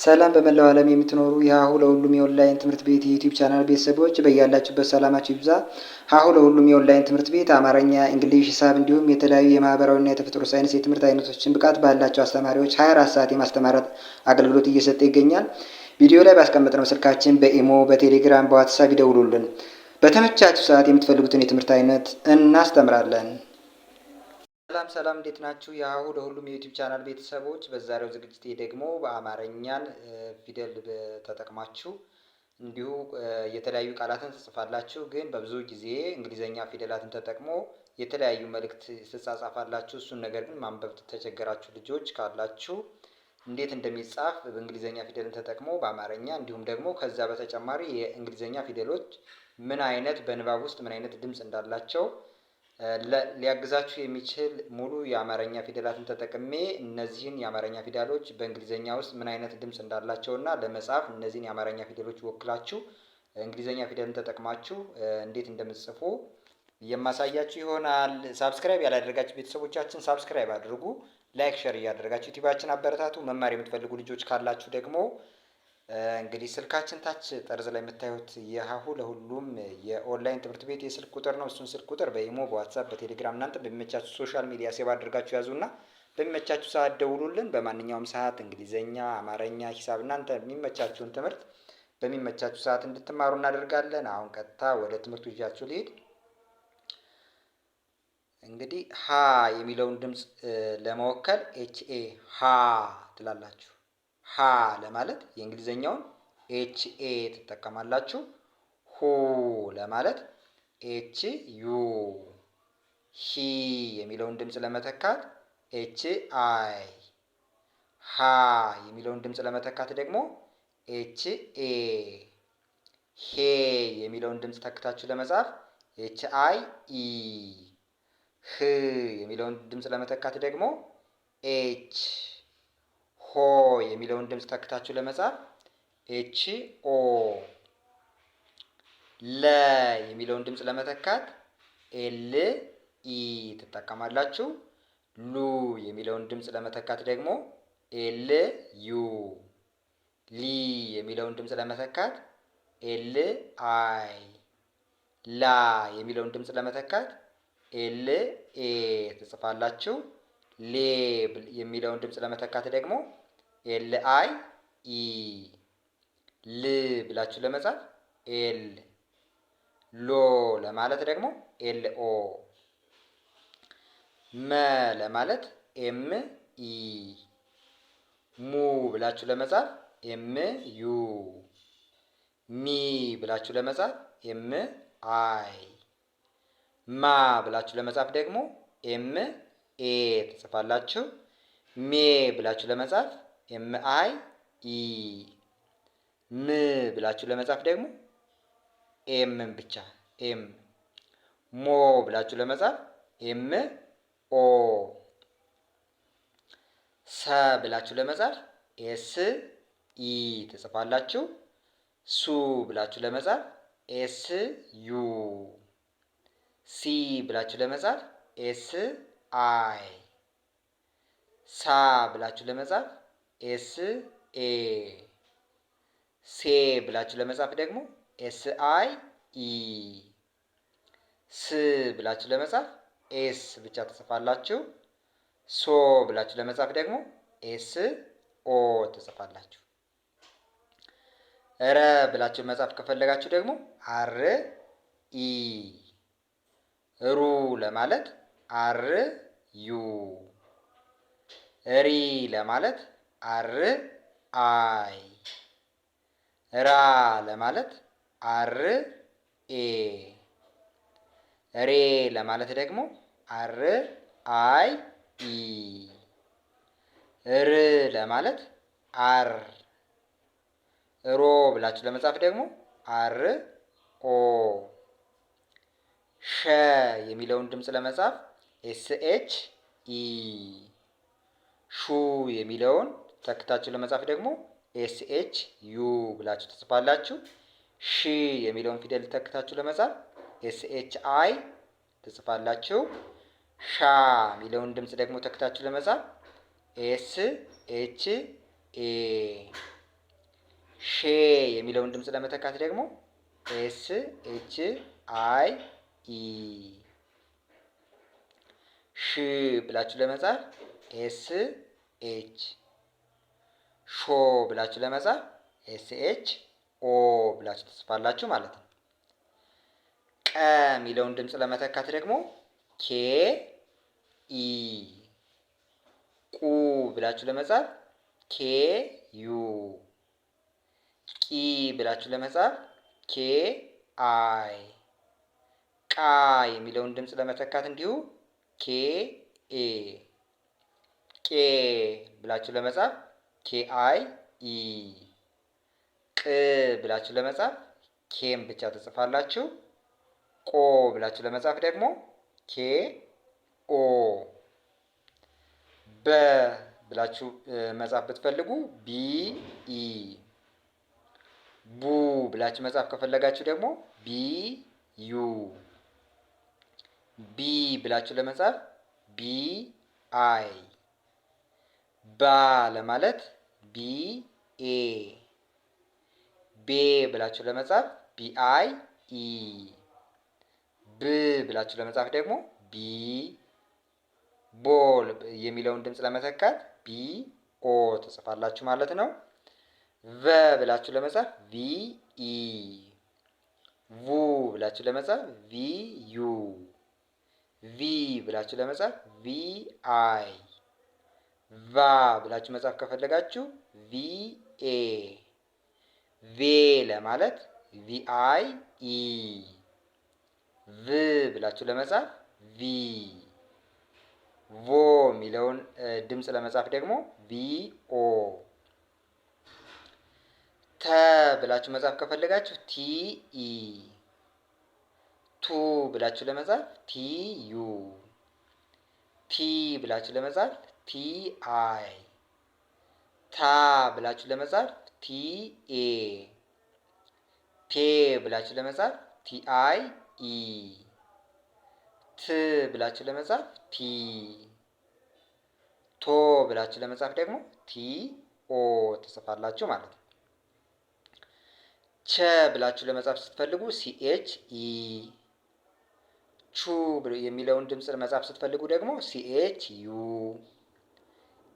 ሰላም በመላው ዓለም የምትኖሩ የሀሁ ለሁሉም የኦንላይን ትምህርት ቤት የዩቲዩብ ቻናል ቤተሰቦች በያላችሁበት ሰላማችሁ ይብዛ። ሀሁ ለሁሉም የኦንላይን ትምህርት ቤት አማርኛ፣ እንግሊዝ፣ ሂሳብ እንዲሁም የተለያዩ የማህበራዊና የተፈጥሮ ሳይንስ የትምህርት አይነቶችን ብቃት ባላቸው አስተማሪዎች 24 ሰዓት የማስተማራት አገልግሎት እየሰጠ ይገኛል። ቪዲዮ ላይ ባስቀመጥነው ስልካችን በኢሞ፣ በቴሌግራም፣ በዋትሳፕ ይደውሉልን። በተመቻችሁ ሰዓት የምትፈልጉትን የትምህርት አይነት እናስተምራለን። ሰላም እንዴት ናችሁ? የሀሁ ለሁሉም የዩቲዩብ ቻናል ቤተሰቦች በዛሬው ዝግጅቴ ደግሞ በአማርኛን ፊደል ተጠቅማችሁ እንዲሁ የተለያዩ ቃላትን ትጽፋላችሁ። ግን በብዙ ጊዜ እንግሊዘኛ ፊደላትን ተጠቅሞ የተለያዩ መልእክት ትጻጻፋላችሁ። እሱን ነገር ግን ማንበብ ተቸገራችሁ ልጆች ካላችሁ እንዴት እንደሚጻፍ በእንግሊዘኛ ፊደልን ተጠቅሞ በአማርኛ እንዲሁም ደግሞ ከዛ በተጨማሪ የእንግሊዘኛ ፊደሎች ምን አይነት በንባብ ውስጥ ምን አይነት ድምፅ እንዳላቸው ሊያግዛችሁ የሚችል ሙሉ የአማርኛ ፊደላትን ተጠቅሜ እነዚህን የአማርኛ ፊደሎች በእንግሊዘኛ ውስጥ ምን አይነት ድምፅ እንዳላቸውና ለመጻፍ እነዚህን የአማርኛ ፊደሎች ወክላችሁ እንግሊዘኛ ፊደልን ተጠቅማችሁ እንዴት እንደምትጽፉ የማሳያችሁ ይሆናል። ሳብስክራይብ ያላደረጋችሁ ቤተሰቦቻችን ሳብስክራይብ አድርጉ። ላይክ፣ ሼር እያደረጋችሁ ዩቲዩባችን አበረታቱ። መማር የምትፈልጉ ልጆች ካላችሁ ደግሞ እንግዲህ ስልካችን ታች ጠርዝ ላይ የምታዩት የሀሁ ለሁሉም የኦንላይን ትምህርት ቤት የስልክ ቁጥር ነው። እሱን ስልክ ቁጥር በኢሞ፣ በዋትሳፕ፣ በቴሌግራም እናንተ በሚመቻችሁ ሶሻል ሚዲያ ሴቭ አድርጋችሁ ያዙና በሚመቻችሁ ሰዓት ደውሉልን። በማንኛውም ሰዓት እንግሊዘኛ፣ አማርኛ፣ ሂሳብ እናንተ የሚመቻችሁን ትምህርት በሚመቻችሁ ሰዓት እንድትማሩ እናደርጋለን። አሁን ቀጥታ ወደ ትምህርቱ ይዣችሁ ልሄድ። እንግዲህ ሀ የሚለውን ድምፅ ለመወከል ኤችኤ ሀ ትላላችሁ። ሀ ለማለት የእንግሊዘኛውን ኤችኤ ትጠቀማላችሁ። ሁ ለማለት ኤች ዩ። ሂ የሚለውን ድምፅ ለመተካት ኤች አይ። ሀ የሚለውን ድምፅ ለመተካት ደግሞ ኤች ኤ። ሄ የሚለውን ድምፅ ተክታችሁ ለመጻፍ ኤች አይ ኢ። ህ የሚለውን ድምፅ ለመተካት ደግሞ ኤች። ሆ የሚለውን ድምፅ ተክታችሁ ለመጻፍ ኤች ኦ። ለ የሚለውን ድምፅ ለመተካት ኤል ኢ ትጠቀማላችሁ። ሉ የሚለውን ድምፅ ለመተካት ደግሞ ኤል ዩ። ሊ የሚለውን ድምፅ ለመተካት ኤል አይ። ላ የሚለውን ድምፅ ለመተካት ኤል ኤ ትጽፋላችሁ። ሌ የሚለውን ድምፅ ለመተካት ደግሞ ኤል አይ ኢ። ል ብላችሁ ለመጻፍ ኤል። ሎ ለማለት ደግሞ ኤል ኦ። መ ለማለት ኤም ኢ። ሙ ብላችሁ ለመጻፍ ኤም ዩ። ሚ ብላችሁ ለመጻፍ ኤም አይ። ማ ብላችሁ ለመጻፍ ደግሞ ኤም ኤ ትጽፋላችሁ። ሜ ብላችሁ ለመጻፍ ኤም አይ ኢ። ም ብላችሁ ለመጻፍ ደግሞ ኤምን ብቻ ኤም። ሞ ብላችሁ ለመጻፍ ኤም ኦ። ሰ ብላችሁ ለመጻፍ ኤስ ኢ ትጽፋላችሁ። ሱ ብላችሁ ለመጻፍ ኤስ ዩ። ሲ ብላችሁ ለመጻፍ ኤስ አይ። ሳ ብላችሁ ለመጻፍ ኤስ ኤ። ሴ ብላችሁ ለመጻፍ ደግሞ ኤስ አይ ኢ። ስ ብላችሁ ለመጻፍ ኤስ ብቻ ትጽፋላችሁ። ሶ ብላችሁ ለመጻፍ ደግሞ ኤስ ኦ ትጽፋላችሁ። ረ ብላችሁ መጻፍ ከፈለጋችሁ ደግሞ አር ኢ። ሩ ለማለት አር ዩ። ሪ ለማለት አር አይ። ራ ለማለት አር ኤ። ሬ ለማለት ደግሞ አር አይ ኢ። ር ለማለት አር። ሮ ብላችሁ ለመጻፍ ደግሞ አር ኦ። ሸ የሚለውን ድምፅ ለመጻፍ ኤስ ኤች ኢ። ሹ የሚለውን ተክታችሁ ለመጻፍ ደግሞ ኤስ ኤች ዩ ብላችሁ ትጽፋላችሁ። ሺ የሚለውን ፊደል ተክታችሁ ለመጻፍ ኤስ ኤች አይ ትጽፋላችሁ። ሻ የሚለውን ድምፅ ደግሞ ተክታችሁ ለመጻፍ ኤስ ኤች ኤ። ሼ የሚለውን ድምፅ ለመተካት ደግሞ ኤስ ኤች አይ ኢ። ሽ ብላችሁ ለመጻፍ ኤስ ኤች። ሾ ብላችሁ ለመጻፍ ኤስ ኤች ኦ ብላችሁ ትጽፋላችሁ ማለት ነው። ቀ የሚለውን ድምፅ ለመተካት ደግሞ ኬ ኢ። ቁ ብላችሁ ለመጻፍ ኬ ዩ። ቂ ብላችሁ ለመጻፍ ኬ አይ። ቃ የሚለውን ድምፅ ለመተካት እንዲሁ ኬ ኤ። ቄ ብላችሁ ለመጻፍ ኬ አይ ኢ። ቅ ብላችሁ ለመጻፍ ኬም ብቻ ትጽፋላችሁ። ቆ ብላችሁ ለመጻፍ ደግሞ ኬ ኦ። በ ብላችሁ መጻፍ ብትፈልጉ ቢ ኢ። ቡ ብላችሁ መጻፍ ከፈለጋችሁ ደግሞ ቢ ዩ። ቢ ብላችሁ ለመጻፍ ቢ አይ። ባ ለማለት ቢ ኤ። ቤ ብላችሁ ለመጻፍ ቢ አይ ኢ። ብ ብላችሁ ለመጻፍ ደግሞ ቢ። ቦ የሚለውን ድምፅ ለመተካት ቢ ኦ ትጽፋላችሁ ማለት ነው። ቨ ብላችሁ ለመጻፍ ቪ ኢ። ቡ ብላችሁ ለመጻፍ ቪ ዩ። ቪ ብላችሁ ለመጻፍ ቪ አይ። ቫ ብላችሁ መጻፍ ከፈለጋችሁ ቪ ኤ። ቬ ለማለት ቪ አይ ኢ። ቭ ብላችሁ ለመጻፍ ቪ። ቮ የሚለውን ድምፅ ለመጻፍ ደግሞ ቪ ኦ። ተ ብላችሁ መጻፍ ከፈለጋችሁ ቲ ኢ። ቱ ብላችሁ ለመጻፍ ቲ ዩ። ቲ ብላችሁ ለመጻፍ ቲ አይ። ታ ብላችሁ ለመጻፍ ቲ ኤ። ቴ ብላችሁ ለመጻፍ ቲ አይ ኢ። ት ብላችሁ ለመጻፍ ቲ። ቶ ብላችሁ ለመጻፍ ደግሞ ቲ ኦ ትጽፋላችሁ ማለት ነው። ቸ ብላችሁ ለመጻፍ ስትፈልጉ ሲኤች ኢ። ቹ የሚለውን ድምፅ መጻፍ ስትፈልጉ ደግሞ ሲኤች ዩ።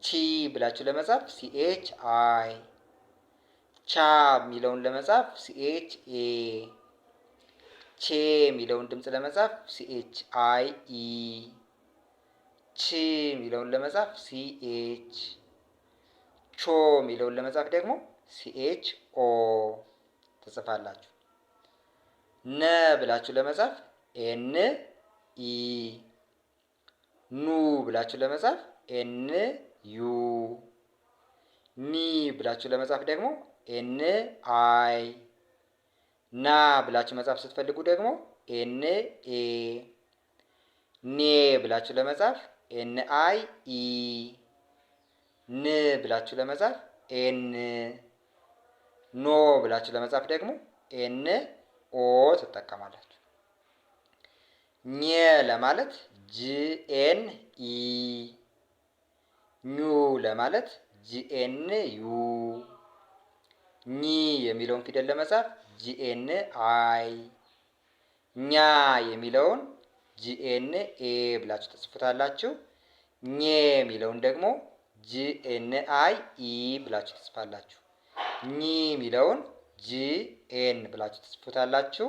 ቺ ብላችሁ ለመጻፍ ሲኤች አይ። ቻ የሚለውን ለመጻፍ ሲኤች ኤ። ቼ የሚለውን ድምፅ ለመጻፍ ሲኤች አይ ኢ። ች የሚለውን ለመጻፍ ሲኤች። ቾ የሚለውን ለመጻፍ ደግሞ ሲኤች ኦ ትጽፋላችሁ። ነ ብላችሁ ለመጻፍ ኤን ኢ። ኑ ብላችሁ ለመጻፍ ኤን ዩ። ኒ ብላችሁ ለመጻፍ ደግሞ ኤን አይ። ና ብላችሁ መጻፍ ስትፈልጉ ደግሞ ኤን ኤ። ኔ ብላችሁ ለመጻፍ ኤን አይ ኢ። ን ብላችሁ ለመጻፍ ኤን። ኖ ብላችሁ ለመጻፍ ደግሞ ኤን ኦ ትጠቀማላችሁ። ኘ ለማለት ጂኤን ኢ። ኙ ለማለት ጂኤን ዩ። ኚ የሚለውን ፊደል ለመጻፍ ጂኤን አይ። ኛ የሚለውን ጂኤን ኤ ብላችሁ ተጽፉታላችሁ። ኘ የሚለውን ደግሞ ጂኤን አይ ኢ ብላችሁ ትጽፋላችሁ። ኚ የሚለውን ጂኤን ብላችሁ ትጽፉታላችሁ።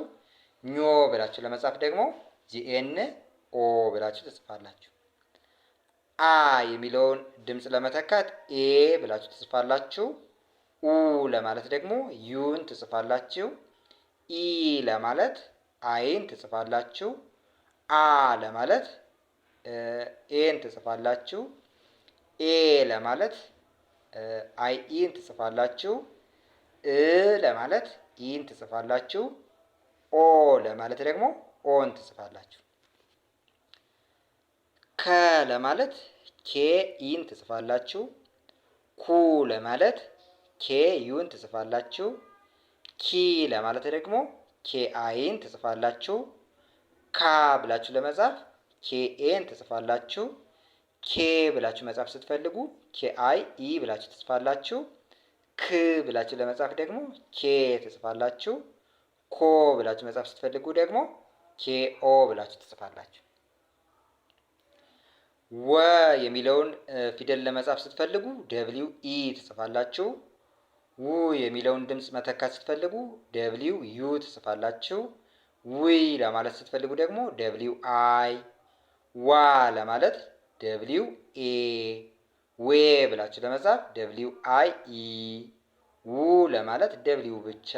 ኞ ብላችሁ ለመጻፍ ደግሞ ጂኤን ኦ ብላችሁ ትጽፋላችሁ። አ የሚለውን ድምፅ ለመተካት ኤ ብላችሁ ትጽፋላችሁ። ኡ ለማለት ደግሞ ዩን ትጽፋላችሁ። ኢ ለማለት አይን ትጽፋላችሁ። አ ለማለት ኤን ትጽፋላችሁ። ኤ ለማለት አይ ኢን ትጽፋላችሁ። እ ለማለት ኢን ትጽፋላችሁ። ኦ ለማለት ደግሞ ኦን ትጽፋላችሁ። ከ ለማለት ኬ ኢን ትጽፋላችሁ። ኩ ለማለት ኬ ዩን ትጽፋላችሁ። ኪ ለማለት ደግሞ ኬ አይን ትጽፋላችሁ። ካ ብላችሁ ለመጻፍ ኬ ኤን ትጽፋላችሁ። ኬ ብላችሁ መጻፍ ስትፈልጉ ኬ አይ ኢ ብላችሁ ትጽፋላችሁ። ክ ብላችሁ ለመጻፍ ደግሞ ኬ ትጽፋላችሁ። ኮ ብላችሁ መጻፍ ስትፈልጉ ደግሞ ኬኦ ብላችሁ ትጽፋላችሁ። ወ የሚለውን ፊደል ለመጻፍ ስትፈልጉ ደብሊው ኢ ትጽፋላችሁ። ው የሚለውን ድምፅ መተካት ስትፈልጉ ደብሊው ዩ ትጽፋላችሁ። ዊ ለማለት ስትፈልጉ ደግሞ ደብሊው አይ፣ ዋ ለማለት ደብሊው ኤ፣ ዌ ብላችሁ ለመጻፍ ደብሊው አይ ኢ፣ ው ለማለት ደብሊው ብቻ፣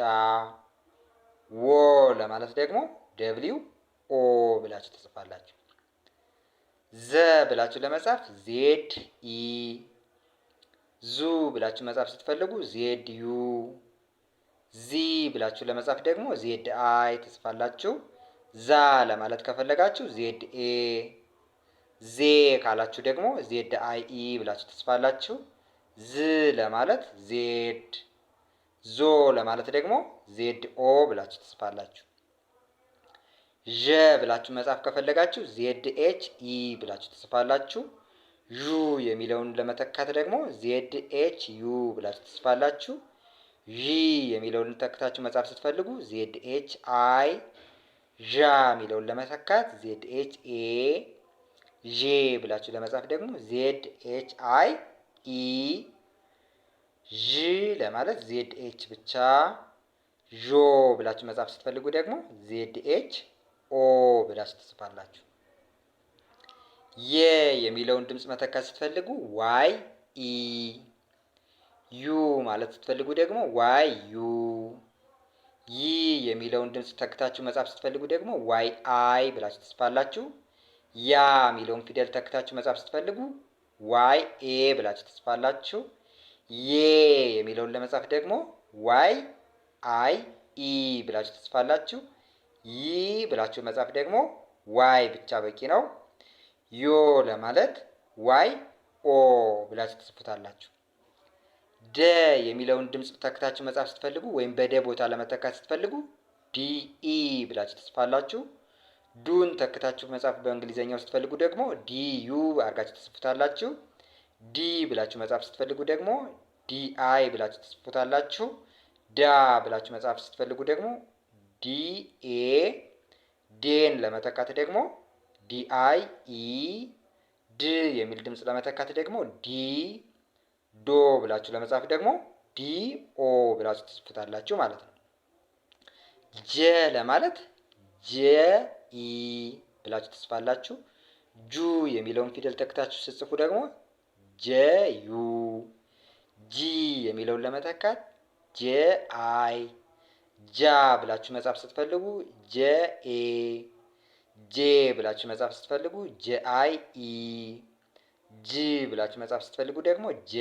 ዎ ለማለት ደግሞ ደብሊው ኦ ብላችሁ ትጽፋላችሁ። ዘ ብላችሁ ለመጻፍ ዜድ ኢ፣ ዙ ብላችሁ መጻፍ ስትፈልጉ ዜድ ዩ፣ ዚ ብላችሁ ለመጻፍ ደግሞ ዜድ አይ ትጽፋላችሁ። ዛ ለማለት ከፈለጋችሁ ዜድ ኤ፣ ዜ ካላችሁ ደግሞ ዜድ አይ ኢ ብላችሁ ትጽፋላችሁ። ዝ ለማለት ዜድ፣ ዞ ለማለት ደግሞ ዜድ ኦ ብላችሁ ትጽፋላችሁ። ዠ ብላችሁ መጻፍ ከፈለጋችሁ ዜድ ኤች ኢ ብላችሁ ትጽፋላችሁ። ዡ የሚለውን ለመተካት ደግሞ ዜድ ኤች ዩ ብላችሁ ትጽፋላችሁ። ዢ የሚለውን ተክታችሁ መጻፍ ስትፈልጉ ዜድ ኤች አይ፣ ዣ የሚለውን ለመተካት ዜድ ኤች ኤ፣ ዤ ብላችሁ ለመጻፍ ደግሞ ዜድ ኤች አይ ኢ፣ ዥ ለማለት ዜድ ኤች ብቻ፣ ዦ ብላችሁ መጻፍ ስትፈልጉ ደግሞ ዜድ ኤች ኦ ብላችሁ ትጽፋላችሁ። የ የሚለውን ድምፅ መተካት ስትፈልጉ ዋይ ኢ፣ ዩ ማለት ስትፈልጉ ደግሞ ዋይ ዩ፣ ይ የሚለውን ድምፅ ተክታችሁ መጻፍ ስትፈልጉ ደግሞ ዋይ አይ ብላችሁ ትጽፋላችሁ። ያ የሚለውን ፊደል ተክታችሁ መጻፍ ስትፈልጉ ዋይ ኤ ብላችሁ ትጽፋላችሁ። ዬ የሚለውን ለመጻፍ ደግሞ ዋይ አይ ኢ ብላችሁ ትጽፋላችሁ። ይ ብላችሁ መጻፍ ደግሞ ዋይ ብቻ በቂ ነው። ዮ ለማለት ዋይ ኦ ብላችሁ ትጽፉታላችሁ። ደ የሚለውን ድምፅ ተክታችሁ መጻፍ ስትፈልጉ ወይም በደ ቦታ ለመተካት ስትፈልጉ ዲኢ ብላችሁ ትጽፋላችሁ። ዱን ተክታችሁ መጻፍ በእንግሊዘኛው ስትፈልጉ ደግሞ ዲዩ አድርጋችሁ ትጽፉታላችሁ። ዲ ብላችሁ መጻፍ ስትፈልጉ ደግሞ ዲአይ ብላችሁ ትጽፉታላችሁ። ዳ ብላችሁ መጻፍ ስትፈልጉ ደግሞ ዲኤ፣ ዴን ለመተካት ደግሞ ዲአይ ኢ፣ ድ የሚል ድምፅ ለመተካት ደግሞ ዲ፣ ዶ ብላችሁ ለመጻፍ ደግሞ ዲኦ ብላችሁ ትጽፉታላችሁ ማለት ነው። ጀ ለማለት ጀ ኢ ብላችሁ ትጽፋላችሁ። ጁ የሚለውን ፊደል ተክታችሁ ስትጽፉ ደግሞ ጀ ዩ፣ ጂ የሚለውን ለመተካት ጀ አይ፣ ጃ ብላችሁ መጻፍ ስትፈልጉ ጀ ኤ፣ ጄ ብላችሁ መጻፍ ስትፈልጉ ጀ አይ ኢ፣ ጂ ብላችሁ መጻፍ ስትፈልጉ ደግሞ ጀ፣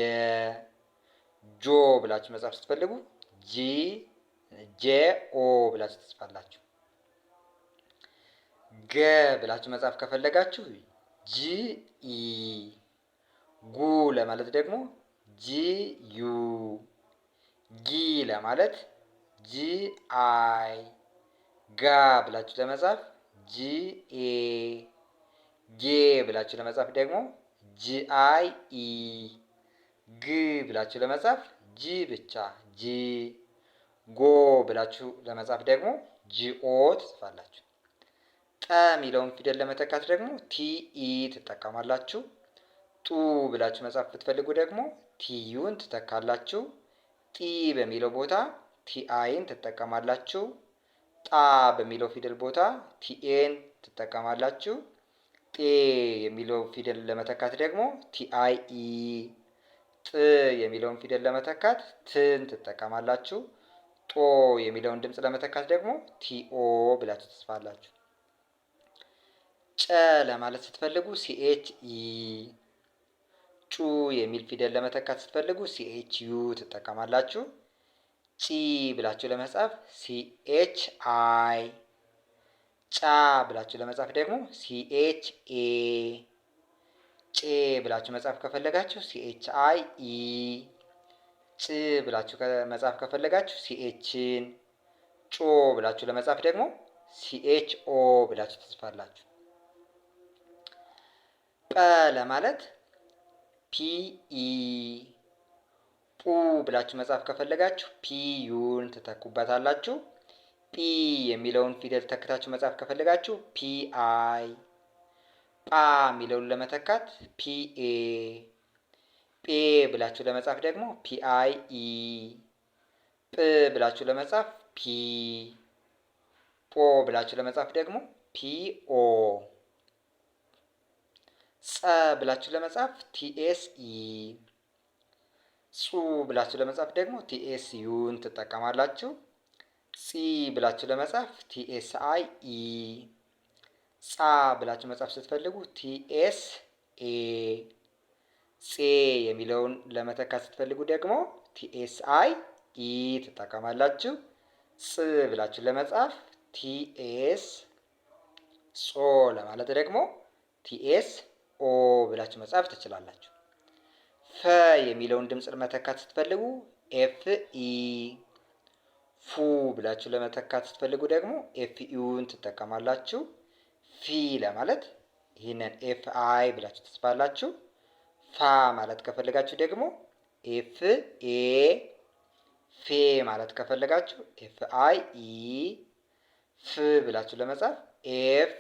ጆ ብላችሁ መጻፍ ስትፈልጉ ጂ፣ ጄ ኦ ብላችሁ ትጽፋላችሁ። ገ ብላችሁ መጻፍ ከፈለጋችሁ ጂ ኢ፣ ጉ ለማለት ደግሞ ጂ ዩ፣ ጊ ለማለት ጂ አይ፣ ጋ ብላችሁ ለመጻፍ ጂ ኤ፣ ጌ ብላችሁ ለመጻፍ ደግሞ ጂ አይ ኢ፣ ግ ብላችሁ ለመጻፍ ጂ ብቻ ጂ፣ ጎ ብላችሁ ለመጻፍ ደግሞ ጂኦ ትጽፋላችሁ። ጠ የሚለውን ፊደል ለመተካት ደግሞ ቲኢ ትጠቀማላችሁ። ጡ ብላችሁ መጻፍ ብትፈልጉ ደግሞ ቲዩን ትተካላችሁ። ጢ በሚለው ቦታ ቲአይን ትጠቀማላችሁ። ጣ በሚለው ፊደል ቦታ ቲኤን ትጠቀማላችሁ። ጤ የሚለው ፊደል ለመተካት ደግሞ ቲአይ ኢ፣ ጥ የሚለውን ፊደል ለመተካት ትን ትጠቀማላችሁ። ጦ የሚለውን ድምፅ ለመተካት ደግሞ ቲኦ ብላችሁ ትጽፋላችሁ። ጨ ለማለት ስትፈልጉ ሲኤች ኢ፣ ጩ የሚል ፊደል ለመተካት ስትፈልጉ ሲኤች ዩ ትጠቀማላችሁ። ጪ ብላችሁ ለመጻፍ ሲኤች አይ፣ ጫ ብላችሁ ለመጻፍ ደግሞ ሲኤች ኤ፣ ጬ ብላችሁ መጻፍ ከፈለጋችሁ ሲኤች አይ ኢ፣ ጭ ብላችሁ መጻፍ ከፈለጋችሁ ሲኤችን፣ ጮ ብላችሁ ለመጻፍ ደግሞ ሲኤች ኦ ብላችሁ ትጽፋላችሁ። ጰ ለማለት ፒኢ፣ ፑ ብላችሁ መጻፍ ከፈለጋችሁ ፒ ዩን ትተኩበታላችሁ። ጲ የሚለውን ፊደል ተክታችሁ መጻፍ ከፈለጋችሁ ፒ አይ። ጳ የሚለውን ለመተካት ፒ ኤ። ጴ ብላችሁ ለመጻፍ ደግሞ ፒ አይ ኢ። ጵ ብላችሁ ለመጻፍ ፒ። ጶ ብላችሁ ለመጻፍ ደግሞ ፒ ኦ። ጸ ብላችሁ ለመጻፍ ቲኤስ ኢ። ጹ ብላችሁ ለመጻፍ ደግሞ ቲኤስ ዩን ትጠቀማላችሁ። ጺ ብላችሁ ለመጻፍ ቲኤስ አይ ኢ። ጻ ብላችሁ መጻፍ ስትፈልጉ ቲኤስ ኤ። ጼ የሚለውን ለመተካት ስትፈልጉ ደግሞ ቲኤስ አይ ኢ ትጠቀማላችሁ። ጽ ብላችሁ ለመጻፍ ቲኤስ። ጾ ለማለት ደግሞ ቲኤስ ኦ ብላችሁ መጻፍ ትችላላችሁ። ፈ የሚለውን ድምፅ መተካት ስትፈልጉ ኤፍ ኢ። ፉ ብላችሁ ለመተካት ስትፈልጉ ደግሞ ኤፍ ዩን ትጠቀማላችሁ። ፊ ለማለት ይህንን ኤፍ አይ ብላችሁ ትጽፋላችሁ። ፋ ማለት ከፈለጋችሁ ደግሞ ኤፍ ኤ። ፌ ማለት ከፈለጋችሁ ኤፍ አይ ኢ። ፍ ብላችሁ ለመጻፍ ኤፍ።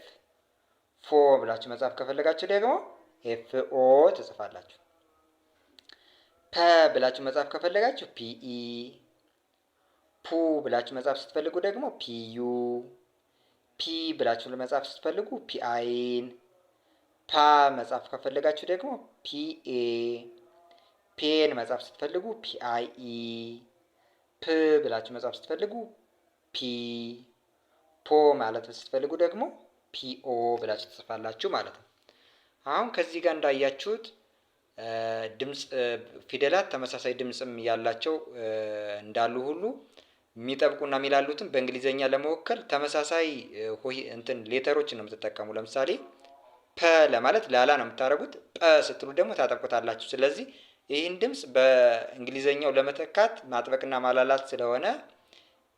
ፎ ብላችሁ መጻፍ ከፈለጋችሁ ደግሞ ኤፍ ኦ ትጽፋላችሁ። ፐ ብላችሁ መጻፍ ከፈለጋችሁ ፒኢ። ፑ ብላችሁ መጻፍ ስትፈልጉ ደግሞ ፒዩ። ፒ ብላችሁ ለመጻፍ ስትፈልጉ ፒአይን። ፓ መጻፍ ከፈለጋችሁ ደግሞ ፒኤ። ፔን መጻፍ ስትፈልጉ ፒአይኢ። ፕ ብላችሁ መጻፍ ስትፈልጉ ፒ። ፖ ማለት ስትፈልጉ ደግሞ ፒኦ ብላችሁ ትጽፋላችሁ ማለት ነው። አሁን ከዚህ ጋር እንዳያችሁት ድምፅ ፊደላት ተመሳሳይ ድምፅም ያላቸው እንዳሉ ሁሉ የሚጠብቁና የሚላሉትን በእንግሊዘኛ ለመወከል ተመሳሳይ ሌተሮችን ነው የምትጠቀሙ። ለምሳሌ ፐ ለማለት ላላ ነው የምታደርጉት። ጰ ስትሉ ደግሞ ታጠብቁታላችሁ። ስለዚህ ይህን ድምፅ በእንግሊዘኛው ለመተካት ማጥበቅና ማላላት ስለሆነ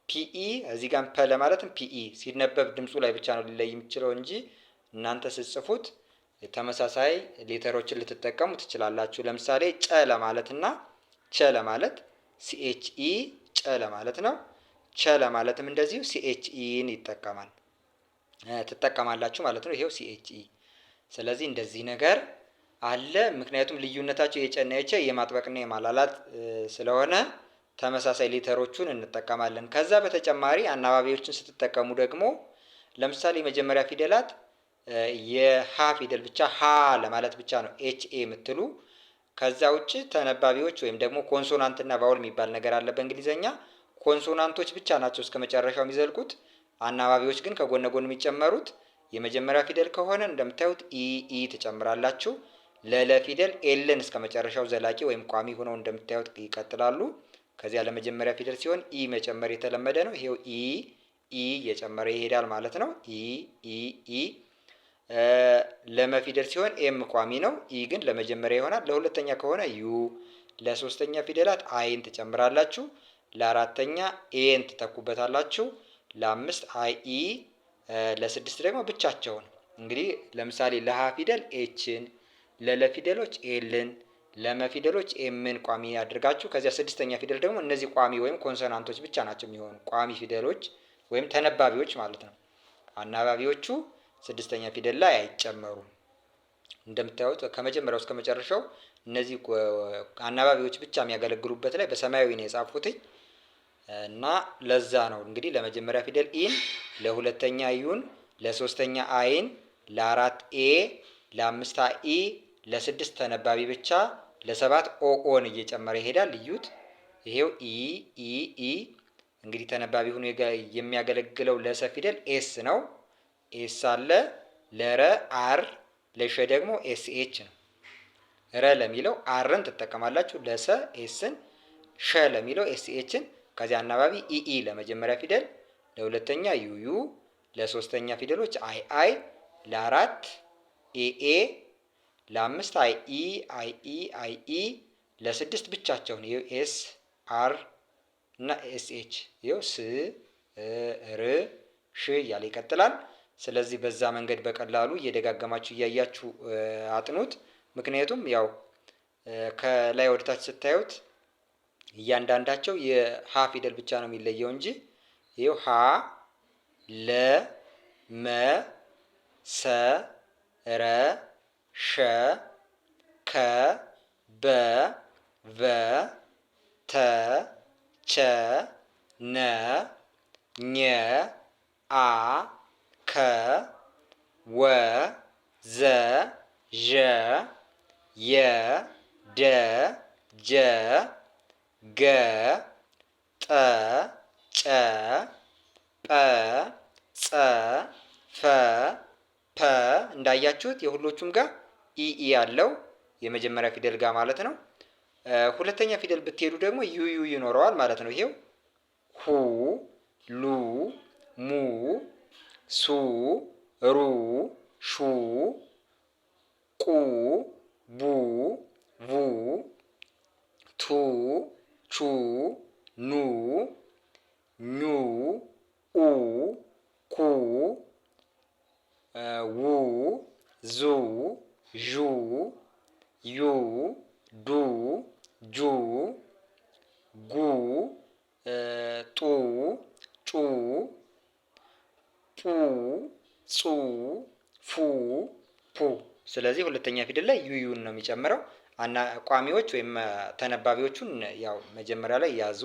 ፒኢ እዚህ ጋር ፐ ለማለትም ፒኢ ሲነበብ ድምፁ ላይ ብቻ ነው ሊለይ የሚችለው እንጂ እናንተ ስትጽፉት ተመሳሳይ ሌተሮችን ልትጠቀሙ ትችላላችሁ። ለምሳሌ ጨ ለማለት እና ቸ ለማለት ሲኤችኢ ጨ ለማለት ነው። ቸ ለማለትም እንደዚሁ ሲኤችኢን ትጠቀማላችሁ ማለት ነው። ይሄው ሲኤችኢ። ስለዚህ እንደዚህ ነገር አለ። ምክንያቱም ልዩነታቸው የጨና የቸ የማጥበቅና የማላላት ስለሆነ ተመሳሳይ ሌተሮቹን እንጠቀማለን። ከዛ በተጨማሪ አናባቢዎችን ስትጠቀሙ ደግሞ ለምሳሌ የመጀመሪያ ፊደላት የሀ ፊደል ብቻ ሀ ለማለት ብቻ ነው ኤችኤ የምትሉ። ከዛ ውጭ ተነባቢዎች ወይም ደግሞ ኮንሶናንትና ቫውል የሚባል ነገር አለ በእንግሊዘኛ። ኮንሶናንቶች ብቻ ናቸው እስከ መጨረሻው የሚዘልቁት። አናባቢዎች ግን ከጎነ ጎን የሚጨመሩት የመጀመሪያ ፊደል ከሆነ እንደምታዩት ኢ ትጨምራላችሁ። ለለ ፊደል ኤልን እስከ መጨረሻው ዘላቂ ወይም ቋሚ ሆነው እንደምታዩት ይቀጥላሉ። ከዚያ ለመጀመሪያ ፊደል ሲሆን ኢ መጨመር የተለመደ ነው። ይሄው ኢ እየጨመረ ይሄዳል ማለት ነው። ኢ ለመፊደል ሲሆን ኤም ቋሚ ነው። ኢ ግን ለመጀመሪያ ይሆናል። ለሁለተኛ ከሆነ ዩ። ለሶስተኛ ፊደላት አይን ትጨምራላችሁ። ለአራተኛ ኤን ትተኩበታላችሁ። ለአምስት አይ ኢ። ለስድስት ደግሞ ብቻቸውን። እንግዲህ ለምሳሌ ለሀ ፊደል ኤችን፣ ለለ ፊደሎች ኤልን፣ ለመፊደሎች ኤምን ቋሚ አድርጋችሁ ከዚያ ስድስተኛ ፊደል ደግሞ እነዚህ ቋሚ ወይም ኮንሶናንቶች ብቻ ናቸው የሚሆኑ ቋሚ ፊደሎች ወይም ተነባቢዎች ማለት ነው። አናባቢዎቹ ስድስተኛ ፊደል ላይ አይጨመሩም። እንደምታዩት ከመጀመሪያው እስከ መጨረሻው እነዚህ አናባቢዎች ብቻ የሚያገለግሉበት ላይ በሰማያዊ ነው የጻፉት እና ለዛ ነው እንግዲህ ለመጀመሪያ ፊደል ኢን፣ ለሁለተኛ ዩን፣ ለሶስተኛ አይን፣ ለአራት ኤ፣ ለአምስት ኢ፣ ለስድስት ተነባቢ ብቻ፣ ለሰባት ኦን እየጨመረ ይሄዳል። ልዩት ይሄው ኢ። እንግዲህ ተነባቢ ሆኖ የሚያገለግለው ለሰ ፊደል ኤስ ነው። ኤስ አለ። ለረ አር፣ ለሸ ደግሞ ኤስ ኤች ነው። ረ ለሚለው አርን ትጠቀማላችሁ። ለሰ ኤስን፣ ሸ ለሚለው ኤስ ኤችን። ከዚያ አናባቢ ኢ ለመጀመሪያ ፊደል፣ ለሁለተኛ ዩዩ፣ ለሶስተኛ ፊደሎች አይ፣ ለአራት ኤኤ፣ ለአምስት አይ ኢ፣ ለስድስት ብቻቸውን ይኸው ኤስ አር እና ኤስ ኤች ይኸው ስ ር ሽ እያለ ይቀጥላል። ስለዚህ በዛ መንገድ በቀላሉ እየደጋገማችሁ እያያችሁ አጥኑት። ምክንያቱም ያው ከላይ ወደታች ስታዩት እያንዳንዳቸው የሀ ፊደል ብቻ ነው የሚለየው እንጂ ይኸው ሀ ለ መ ሰ ረ ሸ ከ በ ቨ ተ ቸ ነ ኘ አ ከ ወ ዘ ዠ የ ደ ጀ ገ ጠ ጨ ጰ ጸ ፈ ፐ እንዳያችሁት የሁሎቹም ጋር ኢ ያለው የመጀመሪያ ፊደል ጋር ማለት ነው። ሁለተኛ ፊደል ብትሄዱ ደግሞ ዩዩ ይኖረዋል ማለት ነው። ይሄው ሁ ሉ ሙ ሱ ሩ ሹ ቁ ቡ ቡ ቱ ቹ ኑ ኙ ኡ ኩ ው ዙ ዡ ዩ ዱ ጁ ጉ ጡ ጩ ጡ ጹ ፉ ፑ። ስለዚህ ሁለተኛ ፊደል ላይ ዩዩን ነው የሚጨምረው። ቋሚዎች ወይም ተነባቢዎቹን ያው መጀመሪያ ላይ ያዙ።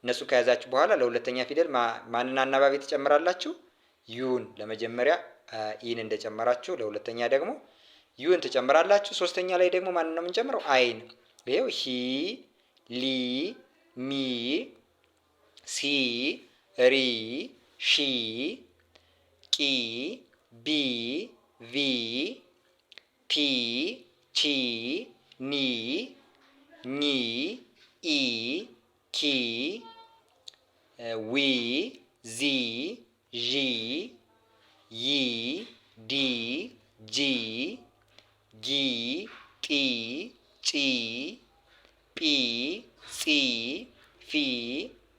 እነሱ ከያዛችሁ በኋላ ለሁለተኛ ፊደል ማንን አናባቢ ትጨምራላችሁ? ዩን። ለመጀመሪያ ኢን እንደጨመራችሁ ለሁለተኛ ደግሞ ዩን ትጨምራላችሁ። ሶስተኛ ላይ ደግሞ ማንን ነው የምንጨምረው? አይን። ይኸው ሂ ሊ ሚ ሲ ሪ ሺ ቂ ቢ ቪ ቲ ቺ ኒ ኚ ኢ ኪ ዊ ዚ ዢ ይ ዲ ጂ ጊ ጢ ጪ ጲ ጺ ፊ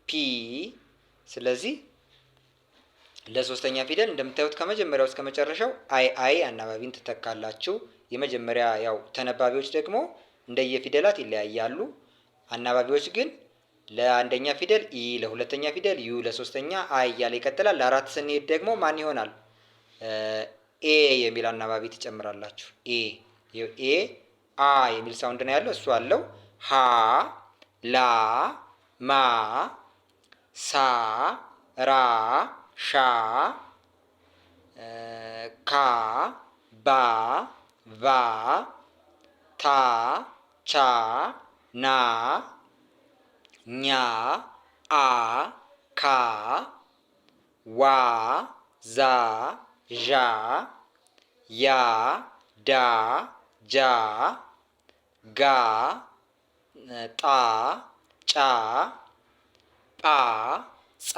ፒ። ስለዚህ ለሶስተኛ ፊደል እንደምታዩት ከመጀመሪያው እስከ መጨረሻው አይ አናባቢን ትተካላችሁ። የመጀመሪያ ያው ተነባቢዎች ደግሞ እንደየፊደላት ይለያያሉ። አናባቢዎች ግን ለአንደኛ ፊደል ኢ፣ ለሁለተኛ ፊደል ዩ፣ ለሶስተኛ አይ እያለ ይቀጥላል። ለአራት ስንሄድ ደግሞ ማን ይሆናል? ኤ የሚል አናባቢ ትጨምራላችሁ። ኤ አ የሚል ሳውንድ ነው ያለው፣ እሱ አለው። ሀ ላ ማ ሳ ራ ሻ ካ ባ ቫ ታ ቻ ና ኛ አ ካ ዋ ዛ ዣ ያ ዳ ጃ ጋ ጣ ጫ ጳ ጻ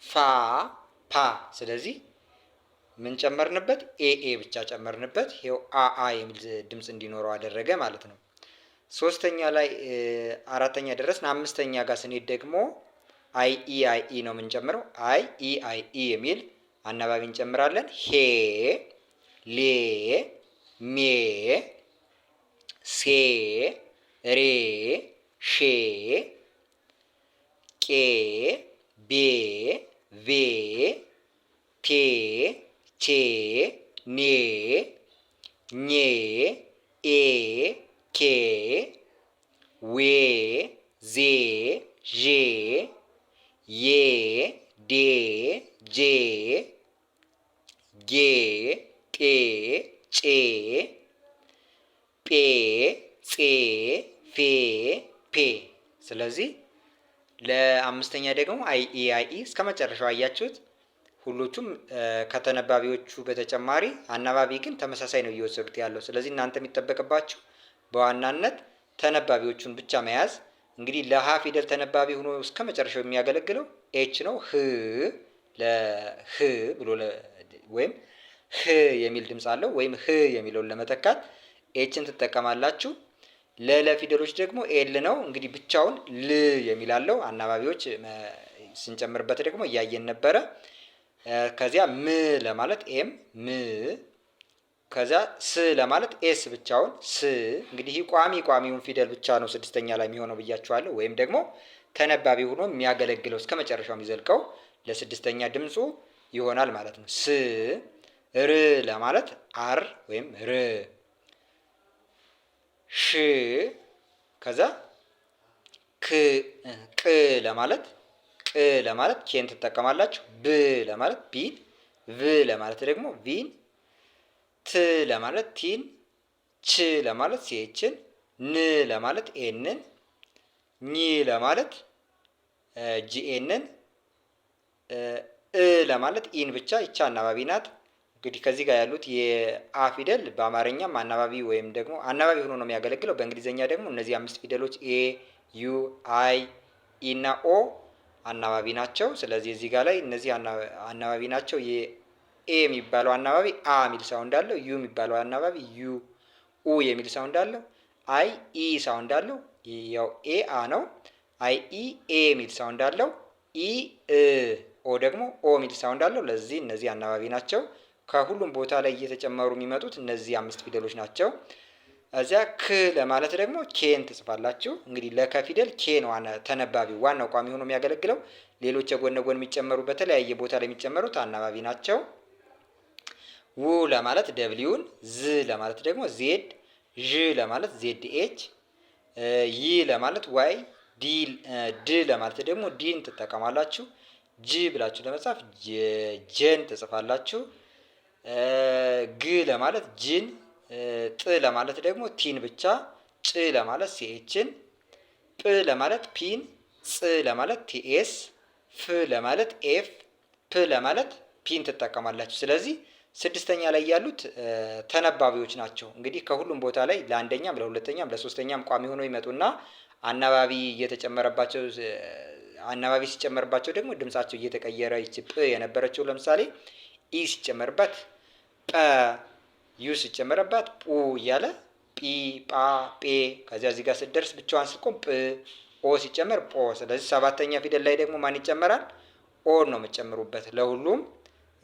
ፋ ፓ። ስለዚህ ምን ጨመርንበት? ኤኤ ብቻ ጨመርንበት። ይኸው አአ የሚል ድምፅ እንዲኖረው አደረገ ማለት ነው። ሶስተኛ ላይ አራተኛ ደረስን። አምስተኛ ጋር ስንሄድ ደግሞ አይኢ ነው የምንጨምረው። አይኢ የሚል አናባቢ እንጨምራለን። ሄ ሌ ሜ ሴ ሬ ሼ ቄ ቤ ቬ ቴ ቼ ኔ ኜ ኤ ኬ ዌ ዜ ዤ ዬ ዴ ጄ ጌ ጤ ጬ ጴ ፄ ፌ ፔ። ስለዚህ ለአምስተኛ ደግሞ አይኢ እስከ መጨረሻው አያችሁት። ሁሎቹም ከተነባቢዎቹ በተጨማሪ አናባቢ ግን ተመሳሳይ ነው እየወሰዱት ያለው። ስለዚህ እናንተ የሚጠበቅባችሁ በዋናነት ተነባቢዎቹን ብቻ መያዝ። እንግዲህ ለሀ ፊደል ተነባቢ ሆኖ እስከ መጨረሻው የሚያገለግለው ኤች ነው። ለህ ብሎ ወይም ህ የሚል ድምፅ አለው። ወይም ህ የሚለውን ለመተካት ኤችን ትጠቀማላችሁ። ለፊደሎች ደግሞ ኤል ነው። እንግዲህ ብቻውን ል የሚል አለው። አናባቢዎች ስንጨምርበት ደግሞ እያየን ነበረ። ከዚያ ም ለማለት ኤም ም ከዛ ስ ለማለት ኤስ ብቻውን ስ። እንግዲህ ቋሚውን ፊደል ብቻ ነው ስድስተኛ ላይ የሚሆነው ብያችኋለሁ። ወይም ደግሞ ተነባቢ ሆኖ የሚያገለግለው እስከ መጨረሻው የሚዘልቀው ለስድስተኛ ድምፁ ይሆናል ማለት ነው። ስ። ር ለማለት አር ወይም ር። ሽ። ከዛ ቅ ለማለት ኬን ትጠቀማላችሁ። ብ ለማለት ቢን። ቭ ለማለት ደግሞ ቪን። ት ለማለት ቲን። ች ለማለት ሴችን። ን ለማለት ኤንን። ኝ ለማለት ጂኤንን። ለማለት ኢን ብቻ ይቻ አናባቢ ናት። እንግዲህ ከዚህ ጋር ያሉት የአ ፊደል በአማርኛም አናባቢ ወይም ደግሞ አናባቢ ሆኖ ነው የሚያገለግለው። በእንግሊዝኛ ደግሞ እነዚህ 5 ፊደሎች ኤ፣ ዩ፣ አይ፣ ኢ እና ኦ አናባቢ ናቸው። ስለዚህ እዚህ ጋር ላይ እነዚህ አናባቢ ናቸው። የኤ የሚባለው አናባቢ አ የሚል ሳውንድ አለው። ዩ የሚባለው አናባቢ ዩ ኡ የሚል ሳውንድ አለው። አይ ኢ ሳውንድ አለው። ያው ኤ አ ነው። አይ ኢ ኤ የሚል ሳውንድ አለው። ኢ እ ኦ ደግሞ ኦ የሚል ሳውንድ አለው። ለዚህ እነዚህ አናባቢ ናቸው። ከሁሉም ቦታ ላይ እየተጨመሩ የሚመጡት እነዚህ 5 ፊደሎች ናቸው። እዚያ ክ ለማለት ደግሞ ኬን ትጽፋላችሁ። እንግዲህ ለከ ፊደል ኬ ነው ተነባቢው ዋናው ቋሚ ሆኖ የሚያገለግለው። ሌሎች የጎን ጎን የሚጨመሩ በተለያየ ቦታ ላይ የሚጨመሩት አናባቢ ናቸው። ው ለማለት ደብሊውን፣ ዝ ለማለት ደግሞ ዜድ፣ ዥ ለማለት ዜድ ኤች፣ ይ ለማለት ዋይ፣ ድ ለማለት ደግሞ ዲን ትጠቀማላችሁ። ጅ ብላችሁ ለመጻፍ ጀን ትጽፋላችሁ። ግ ለማለት ጅን፣ ጥ ለማለት ደግሞ ቲን ብቻ፣ ጭ ለማለት ሲኤችን፣ ጵ ለማለት ፒን፣ ጽ ለማለት ቲኤስ፣ ፍ ለማለት ኤፍ፣ ፕ ለማለት ፒን ትጠቀማላችሁ። ስለዚህ ስድስተኛ ላይ ያሉት ተነባቢዎች ናቸው። እንግዲህ ከሁሉም ቦታ ላይ ለአንደኛም ለሁለተኛም ለሶስተኛም ቋሚ ሆኖ ይመጡና አናባቢ እየተጨመረባቸው አናባቢ ሲጨመርባቸው ደግሞ ድምጻቸው እየተቀየረ ይች ጵ የነበረችው ለምሳሌ ኢ ሲጨመርባት ጰ፣ ዩ ሲጨመርባት ปูእያለ ጲ፣ ጳ፣ ጴ ከዚያ እዚህ ጋር ስትደርስ ብቻዋን ስትቆም ጵ፣ ኦ ሲጨመር ጶ። ስለዚህ ሰባተኛ ፊደል ላይ ደግሞ ማን ይጨመራል? ኦ ነው የምትጨምሩበት ለሁሉም።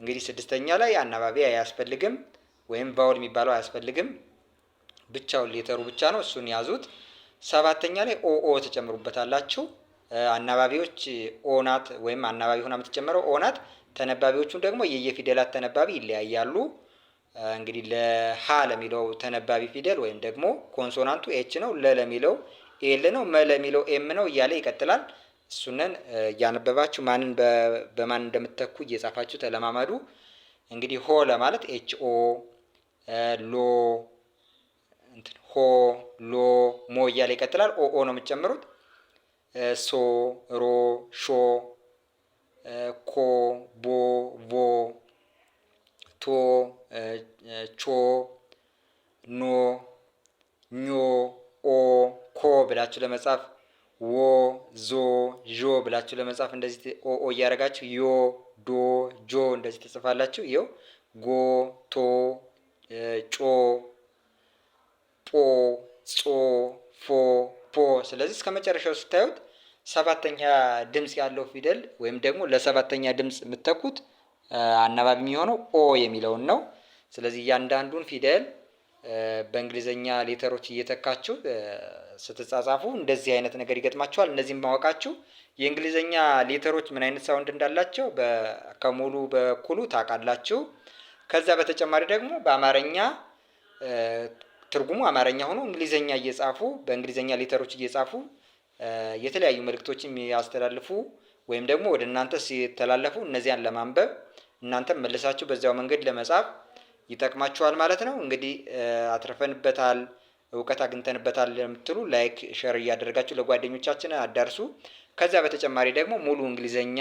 እንግዲህ ስድስተኛ ላይ አናባቢ አያስፈልግም ወይም ቫውል የሚባለው አያስፈልግም። ብቻውን ሌተሩ ብቻ ነው፣ እሱን ያዙት። ሰባተኛ ላይ ኦ ተጨምሩበታላችሁ። አናባቢዎች ኦናት ወይም አናባቢ ሆና የምትጨመረው ኦናት። ተነባቢዎቹን ደግሞ የየፊደላት ተነባቢ ይለያያሉ። እንግዲህ ለሀ ለሚለው ተነባቢ ፊደል ወይም ደግሞ ኮንሶናንቱ ኤች ነው። ለሚለው ኤል ነው። መ ለሚለው ኤም ነው እያለ ይቀጥላል። እሱንን እያነበባችሁ ማንን በማን እንደምትተኩ እየጻፋችሁ ተለማመዱ። እንግዲህ ሆ ለማለት ኤች ኦ፣ ሎ ሆ፣ ሎ፣ ሞ እያለ ይቀጥላል። ኦ ነው የምትጨምሩት። ሶ፣ ሮ፣ ሾ፣ ኮ፣ ቦ፣ ቮ፣ ቶ፣ ቾ፣ ኖ፣ ኞ፣ ኦ፣ ኮ ብላችሁ ለመጻፍ ዎ፣ ዞ፣ ዦ ብላችሁ ለመጻፍ እንደዚህ ኦ እያደረጋችሁ ዮ፣ ዶ፣ ጆ እንደዚህ ትጽፋላችሁ። ይኸው ጎ፣ ቶ፣ ጮ፣ ጶ፣ ጾ፣ ፎ፣ ፖ። ስለዚህ እስከ መጨረሻው ስታዩት ሰባተኛ ድምፅ ያለው ፊደል ወይም ደግሞ ለሰባተኛ ድምፅ የምትተኩት አናባቢ የሚሆነው ኦ የሚለውን ነው። ስለዚህ እያንዳንዱን ፊደል በእንግሊዘኛ ሌተሮች እየተካችሁ ስትጻጻፉ እንደዚህ አይነት ነገር ይገጥማችኋል። እነዚህም ማወቃችሁ የእንግሊዘኛ ሌተሮች ምን አይነት ሳውንድ እንዳላቸው ከሙሉ በኩሉ ታውቃላችሁ። ከዛ በተጨማሪ ደግሞ በአማርኛ ትርጉሙ አማርኛ ሆኖ እንግሊዘኛ እየጻፉ በእንግሊዘኛ ሌተሮች እየጻፉ የተለያዩ መልእክቶችን የሚያስተላልፉ ወይም ደግሞ ወደ እናንተ ሲተላለፉ እነዚያን ለማንበብ እናንተም መልሳችሁ በዚያው መንገድ ለመጻፍ ይጠቅማችኋል ማለት ነው። እንግዲህ አትርፈንበታል፣ እውቀት አግኝተንበታል የምትሉ ላይክ፣ ሼር እያደረጋችሁ ለጓደኞቻችን አዳርሱ። ከዛ በተጨማሪ ደግሞ ሙሉ እንግሊዘኛ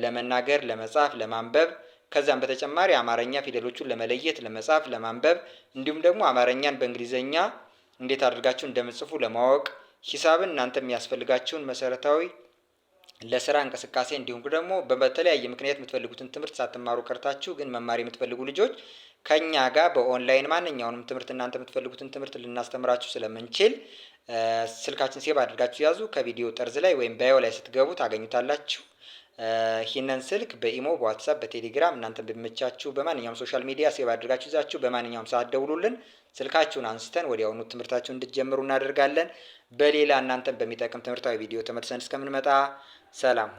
ለመናገር፣ ለመጻፍ፣ ለማንበብ ከዛም በተጨማሪ አማርኛ ፊደሎቹን ለመለየት፣ ለመጻፍ፣ ለማንበብ እንዲሁም ደግሞ አማርኛን በእንግሊዘኛ እንዴት አድርጋችሁ እንደምትጽፉ ለማወቅ ሂሳብን እናንተ የሚያስፈልጋችሁን መሰረታዊ ለስራ እንቅስቃሴ እንዲሁም ደግሞ በተለያየ ምክንያት የምትፈልጉትን ትምህርት ሳትማሩ ቀርታችሁ ግን መማር የምትፈልጉ ልጆች ከኛ ጋር በኦንላይን ማንኛውንም ትምህርት እናንተ የምትፈልጉትን ትምህርት ልናስተምራችሁ ስለምንችል ስልካችን ሴቭ አድርጋችሁ ያዙ። ከቪዲዮ ጠርዝ ላይ ወይም ባዮ ላይ ስትገቡ ታገኙታላችሁ። ይህንን ስልክ በኢሞ፣ በዋትሳፕ፣ በቴሌግራም እናንተ በሚመቻችሁ በማንኛውም ሶሻል ሚዲያ ሴቭ አድርጋችሁ ይዛችሁ በማንኛውም ሰዓት ደውሉልን። ስልካችሁን አንስተን ወዲያውኑ ትምህርታችሁን እንድትጀምሩ እናደርጋለን። በሌላ እናንተን በሚጠቅም ትምህርታዊ ቪዲዮ ተመልሰን እስከምንመጣ ሰላም።